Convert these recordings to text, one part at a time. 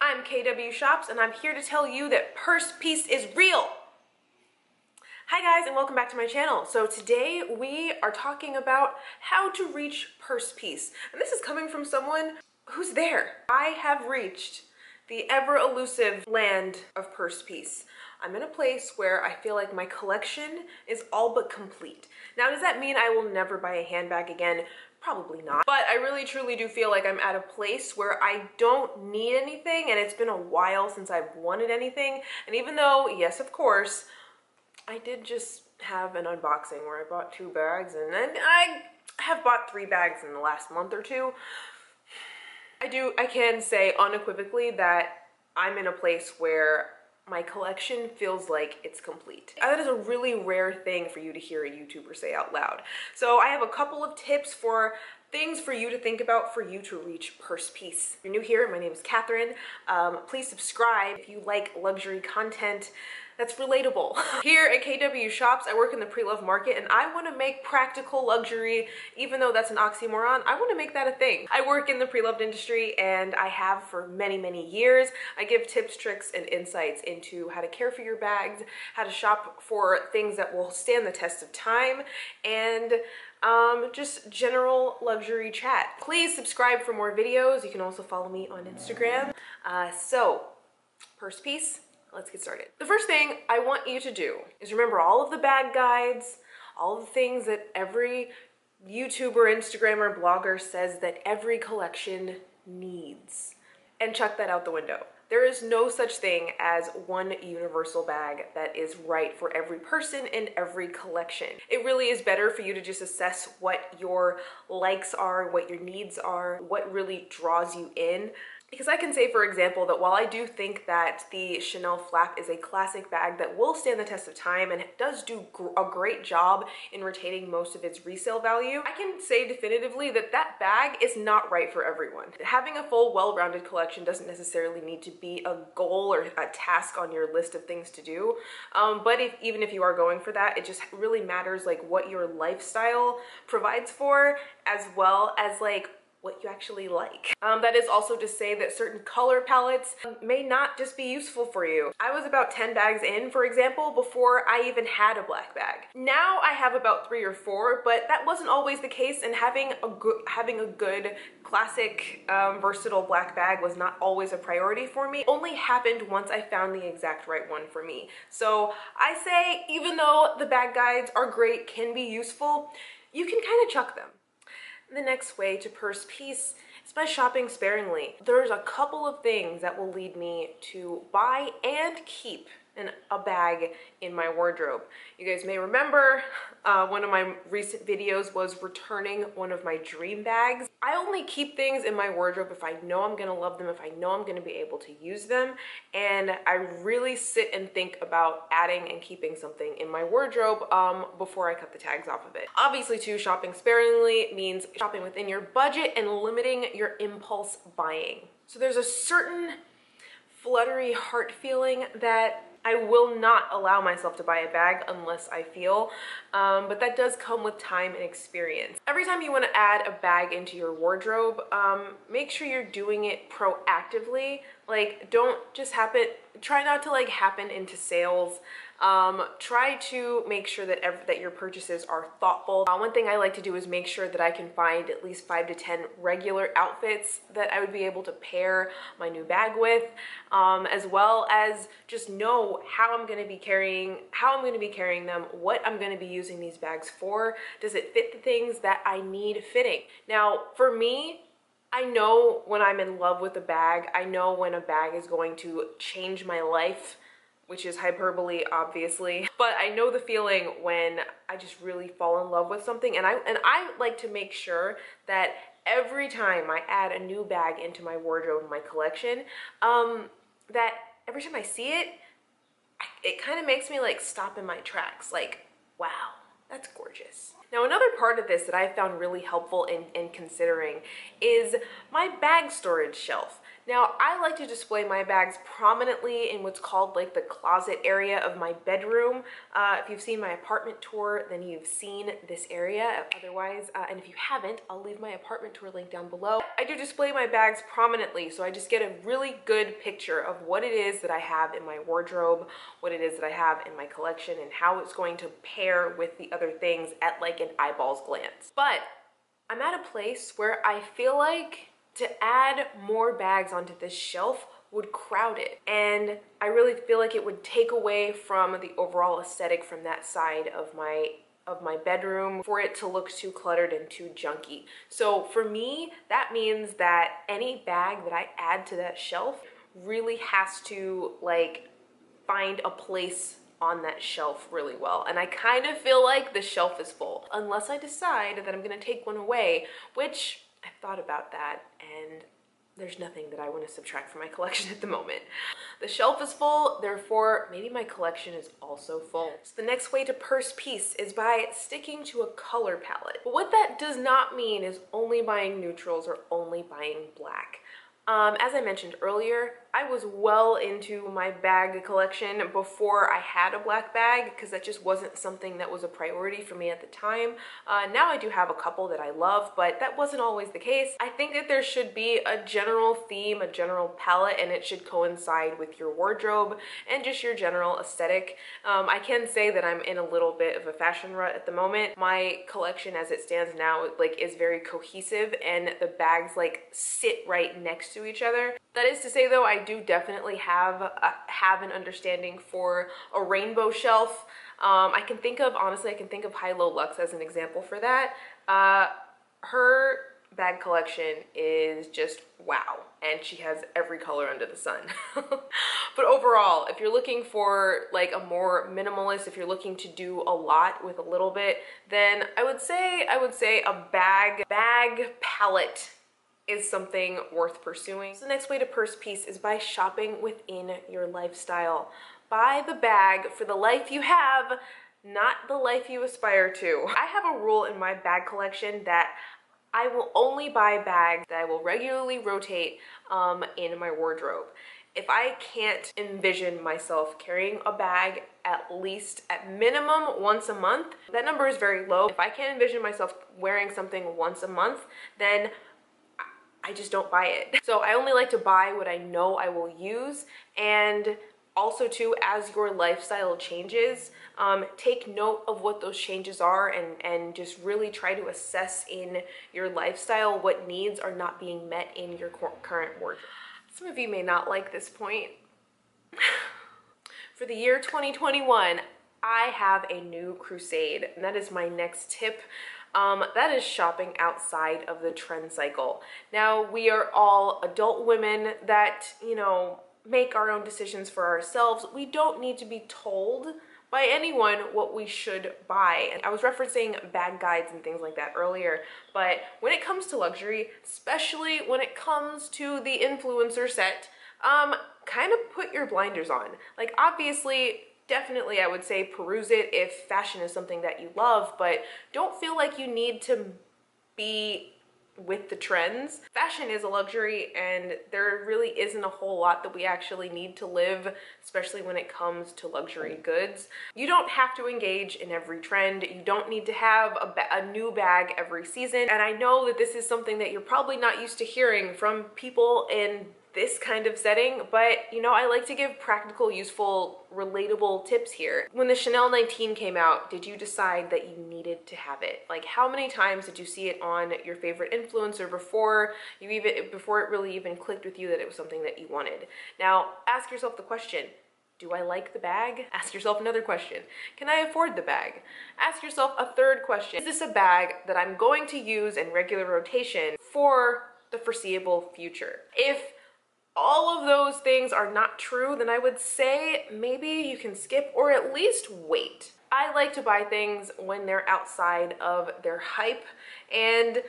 I'm KWShops, and I'm here to tell you that purse peace is real. Hi guys, and welcome back to my channel. So today we are talking about how to reach purse peace. And this is coming from someone who's there. I have reached the ever elusive land of purse peace. I'm in a place where I feel like my collection is all but complete. Now, does that mean I will never buy a handbag again? Probably not. But I really truly do feel like I'm at a place where I don't need anything, and it's been a while since I've wanted anything. And even though, yes, of course, I did just have an unboxing where I bought 2 bags, and then I have bought 3 bags in the last month or two. I can say unequivocally that I'm in a place where my collection feels like it's complete. That is a really rare thing for you to hear a YouTuber say out loud. So I have a couple of tips for things for you to think about for you to reach purse peace. If you're new here, my name is Catherine. Please subscribe if you like luxury content that's relatable. Here at KWShops, I work in the pre-loved market, and I want to make practical luxury, even though that's an oxymoron, I want to make that a thing. I work in the pre-loved industry, and I have for many, many years. I give tips, tricks, and insights into how to care for your bags, how to shop for things that will stand the test of time, and just general luxury chat. Please subscribe for more videos. You can also follow me on Instagram. So, purse peace. Let's get started. The first thing I want you to do is remember all of the bag guides, all of the things that every YouTuber, Instagrammer, blogger says that every collection needs, and chuck that out the window. There is no such thing as one universal bag that is right for every person in every collection. It really is better for you to just assess what your likes are, what your needs are, what really draws you in. Because I can say, for example, that while I do think that the Chanel flap is a classic bag that will stand the test of time and does do a great job in retaining most of its resale value, I can say definitively that that bag is not right for everyone. Having a full, well-rounded collection doesn't necessarily need to be a goal or a task on your list of things to do. But even if you are going for that, it just really matters like what your lifestyle provides for, as well as like what you actually like. That is also to say that certain color palettes may not just be useful for you. I was about 10 bags in, for example, before I even had a black bag. Now I have about 3 or 4, but that wasn't always the case, and having a good classic versatile black bag was not always a priority for me. It only happened once I found the exact right one for me. So I say, even though the bag guides are great, can be useful, you can kind of chuck them. The next way to purse peace is by shopping sparingly. There's a couple of things that will lead me to buy and keep a bag in my wardrobe. You guys may remember one of my recent videos was returning one of my dream bags. I only keep things in my wardrobe if I know I'm gonna love them, if I know I'm gonna be able to use them, and I really sit and think about adding and keeping something in my wardrobe before I cut the tags off of it. Obviously too, shopping sparingly means shopping within your budget and limiting your impulse buying. So there's a certain fluttery heart feeling that I will not allow myself to buy a bag unless I feel, but that does come with time and experience. Every time you want to add a bag into your wardrobe, make sure you're doing it proactively. Like, don't just try not to like happen into sales. Try to make sure that your purchases are thoughtful. One thing I like to do is make sure that I can find at least 5 to 10 regular outfits that I would be able to pair my new bag with, as well as just know how I'm going to be carrying them, what I'm going to be using these bags for. Does it fit the things that I need fitting? Now, for me, I know when I'm in love with a bag. I know when a bag is going to change my life, which is hyperbole, obviously. But I know the feeling when I just really fall in love with something, and I like to make sure that every time I add a new bag into my wardrobe, my collection, that every time I see it, it kind of makes me like stop in my tracks, like, wow, that's gorgeous. Now, another part of this that I found really helpful in considering is my bag storage shelf. Now, I like to display my bags prominently in what's called like the closet area of my bedroom. If you've seen my apartment tour, then you've seen this area. Otherwise, and if you haven't, I'll leave my apartment tour link down below. I do display my bags prominently, so I just get a really good picture of what it is that I have in my wardrobe, what it is that I have in my collection, and how it's going to pair with the other things at like an eyeball's glance. But I'm at a place where I feel like to add more bags onto this shelf would crowd it. And I really feel like it would take away from the overall aesthetic from that side of my bedroom for it to look too cluttered and too junky. So for me, that means that any bag that I add to that shelf really has to like find a place on that shelf really well. And I kind of feel like the shelf is full unless I decide that I'm gonna take one away, which I've thought about that, and there's nothing that I want to subtract from my collection at the moment. The shelf is full, therefore maybe my collection is also full. So the next way to purse piece is by sticking to a color palette. But what that does not mean is only buying neutrals or only buying black. As I mentioned earlier, I was well into my bag collection before I had a black bag because that just wasn't something that was a priority for me at the time. Now I do have a couple that I love, but that wasn't always the case. I think that there should be a general theme, a general palette, and it should coincide with your wardrobe and just your general aesthetic. I can say that I'm in a little bit of a fashion rut at the moment. My collection as it stands now like is very cohesive and the bags like sit right next to each other. That is to say though, I do definitely have an understanding for a rainbow shelf. I can think of High-Low Luxe as an example for that. Her bag collection is just wow, and she has every color under the sun. But overall, if you're looking for like a more minimalist, if you're looking to do a lot with a little bit, then I would say a bag palette is something worth pursuing. So the next way to purse piece is by shopping within your lifestyle. Buy the bag for the life you have, not the life you aspire to. I have a rule in my bag collection that I will only buy bags that I will regularly rotate in my wardrobe. If I can't envision myself carrying a bag at minimum once a month, that number is very low. If I can't envision myself wearing something once a month, then I just don't buy it. So I only like to buy what I know I will use. And also too, as your lifestyle changes, take note of what those changes are and just really try to assess in your lifestyle what needs are not being met in your current wardrobe. Some of you may not like this point. For the year 2021, I have a new crusade, and that is my next tip. That is shopping outside of the trend cycle. Now, we are all adult women that, you know, make our own decisions for ourselves. We don't need to be told by anyone what we should buy. And I was referencing bag guides and things like that earlier, but when it comes to luxury, especially when it comes to the influencer set, kind of put your blinders on. Like, obviously, definitely I would say peruse it if fashion is something that you love, but don't feel like you need to be with the trends. Fashion is a luxury, and there really isn't a whole lot that we actually need to live, especially when it comes to luxury goods. You don't have to engage in every trend. You don't need to have a new bag every season. And I know that this is something that you're probably not used to hearing from people in this kind of setting, but you know, I like to give practical, useful, relatable tips here. When the Chanel 19 came out, did you decide that you needed to have it? Like, how many times did you see it on your favorite influencer before it really even clicked with you that it was something that you wanted? Now, ask yourself the question, do I like the bag? Ask yourself another question. Can I afford the bag? Ask yourself a third question. Is this a bag that I'm going to use in regular rotation for the foreseeable future? If all of those things are not true, then I would say maybe you can skip or at least wait. I like to buy things when they're outside of their hype, and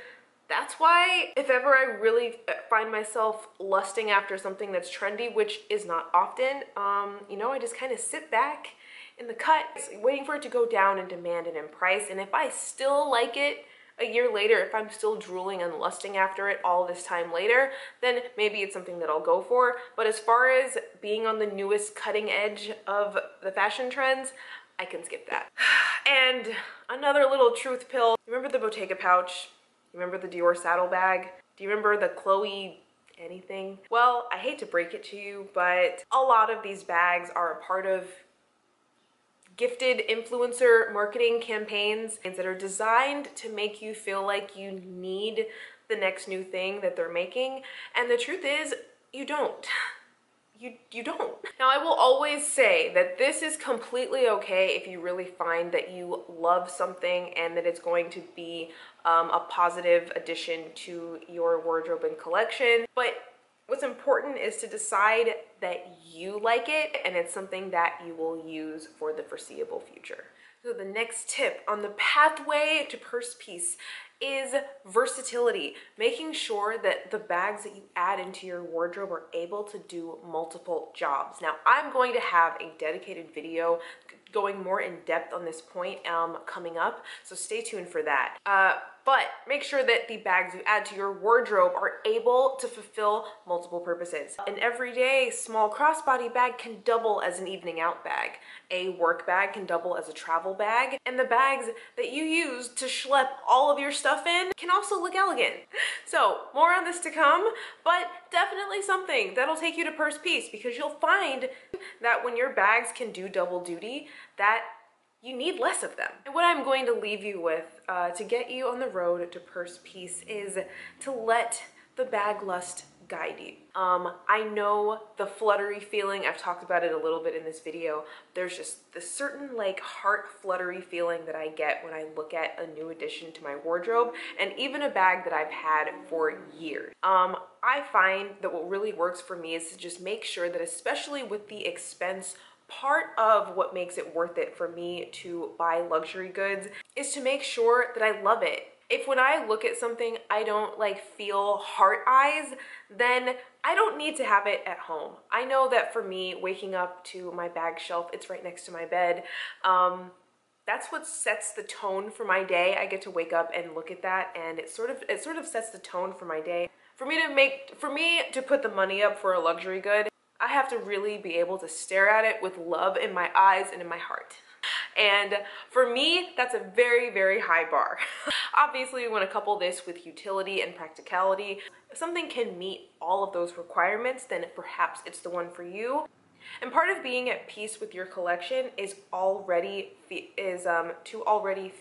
that's why if ever I really find myself lusting after something that's trendy, which is not often, you know, I just kind of sit back in the cut, waiting for it to go down in demand and in price, and if I still like it, A year later, if I'm still drooling and lusting after it all this time later, then maybe it's something that I'll go for. But as far as being on the newest cutting edge of the fashion trends, I can skip that. And another little truth pill. You remember the Bottega pouch? You remember the Dior saddlebag? Do you remember the Chloe anything? Well, I hate to break it to you, but a lot of these bags are a part of gifted influencer marketing campaigns that are designed to make you feel like you need the next new thing that they're making. And the truth is, you don't. You don't. Now, I will always say that this is completely okay if you really find that you love something and that it's going to be a positive addition to your wardrobe and collection. But what's important is to decide that you like it and it's something that you will use for the foreseeable future. So the next tip on the pathway to purse piece is versatility, making sure that the bags that you add into your wardrobe are able to do multiple jobs. Now, I'm going to have a dedicated video going more in depth on this point coming up, so stay tuned for that. But make sure that the bags you add to your wardrobe are able to fulfill multiple purposes. An everyday small crossbody bag can double as an evening out bag. A work bag can double as a travel bag. And the bags that you use to schlep all of your stuff in can also look elegant. So more on this to come, but definitely something that'll take you to purse piece, because you'll find that when your bags can do double duty, that you need less of them. And what I'm going to leave you with to get you on the road to purse piece is to let the bag lust guide you. I know the fluttery feeling, I've talked about it a little bit in this video. There's just this certain like heart fluttery feeling that I get when I look at a new addition to my wardrobe, and even a bag that I've had for years. I find that what really works for me is to just make sure that, especially with the expense, part of what makes it worth it for me to buy luxury goods is to make sure that I love it. If when I look at something I don't like feel heart eyes, then I don't need to have it at home. I know that for me, waking up to my bag shelf, it's right next to my bed, that's what sets the tone for my day. I get to wake up and look at that, and it sort of sets the tone for my day. For me to put the money up for a luxury good, I have to really be able to stare at it with love in my eyes and in my heart. And for me, that's a very, very high bar. Obviously, we want to couple this with utility and practicality. If something can meet all of those requirements, then perhaps it's the one for you. And part of being at peace with your collection is to already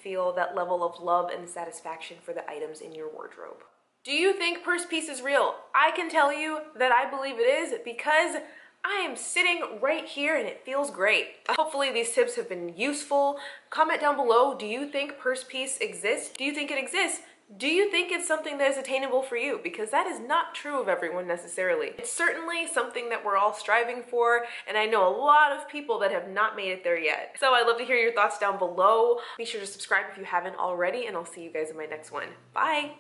feel that level of love and satisfaction for the items in your wardrobe. Do you think purse piece is real? I can tell you that I believe it is, because I am sitting right here and it feels great. Hopefully these tips have been useful. Comment down below, do you think purse piece exists? Do you think it exists? Do you think it's something that is attainable for you? Because that is not true of everyone necessarily. It's certainly something that we're all striving for, and I know a lot of people that have not made it there yet. So I'd love to hear your thoughts down below. Be sure to subscribe if you haven't already, and I'll see you guys in my next one. Bye!